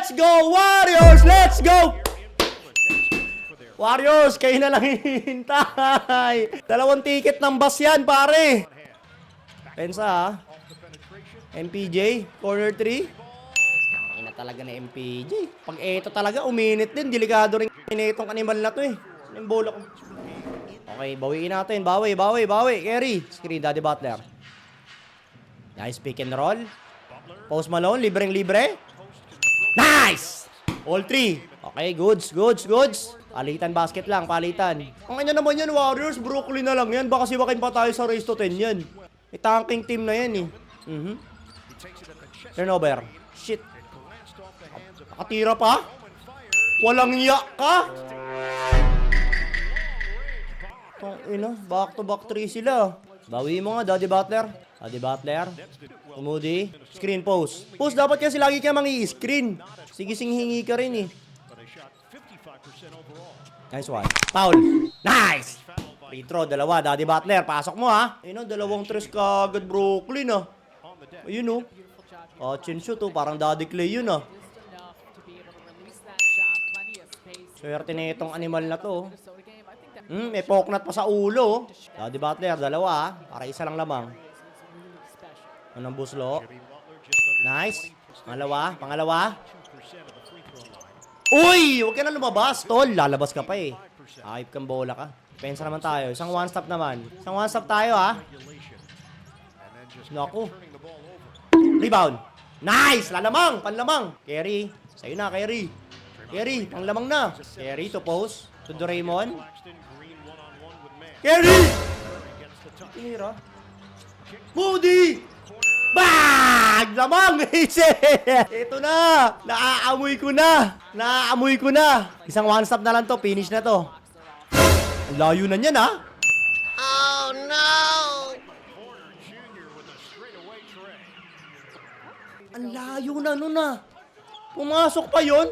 Let's go, Warriors! Let's go! Warriors, kayo na lang hihintay. 2 ticket ng bus yan, pare. Pensa, ha? MPJ, corner 3. Ina talaga na MPJ. Pag eto talaga, uminit din. Delikado rin itong animal na to eh. Yung bola ko. Okay, bawiin natin. Bawi. Carry. Screen, Daddy Butler. Nice pick and roll. Post Malone, libreng-libre. Nice! All 3. Okay, goods. Palitan basket lang, palitan. Ang kanya naman yan, Warriors. Brooklyn na lang yan. Baka siwakin pa tayo sa race to 10 yan. May tanking team na yan eh. Turnover. Shit. Nakatira pa? Walang iya ka? Back to back 3 sila. Bawi mo nga, Daddy Butler. Umudi. Screen post. Post, dapat kasi lagi ka mangi-screen. Sige, singhingi ka rin eh. Nice one. Foul. Nice! Free throw, 2. Daddy Butler, pasok mo ha. Ayun o, 2 tres ka agad Brooklyn ah. Ayun o. Chin shoot oh, parang Daddy Clay yun ah. Swerte na itong animal na to. May poknat pa sa ulo. Daddy Butler, 2 ah. Para isa lang lamang. Anong buslo? Nice. Pangalawa. Uy! Huwag ka na lumabas, tol. Lalabas ka pa eh. Ayip kang bola ka. Pensa naman tayo. Isang one stop naman. Isang one stop tayo ha. Naku. Rebound. Nice! Lalamang! Panlamang. Carry. Sa'yo na, Carry. Panglamang na. Carry to post. To Doraemon. Carry! Tira. Moody! Bag! Lamang! Ito na! Naaamoy ko na! Isang one stop na lang to. Finish na to. Ang layo na niyan ha? Oh no! Ang layo na nun ah. Pumasok pa yun?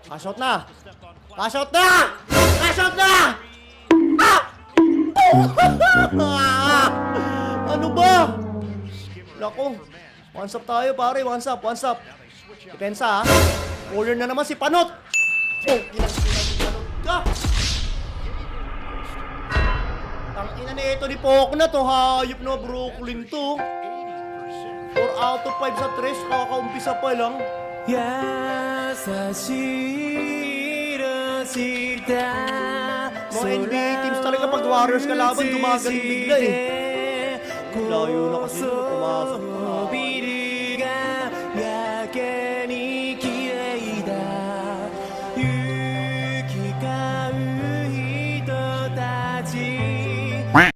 Pass out na! Ah! Ano ba? Naku. One stop tayo pare. One stop. Depensa ha. Corner na naman si Panot. Oh, tangina na ito ni Poknat to. Hayop na Brooklyn to. 4 out of 5 sa tres. Kakaumpisa pa lang. Mga NBA teams talaga pag Warriors kalaban, gumagaling bigla eh. Layo na kasi pumasok pa.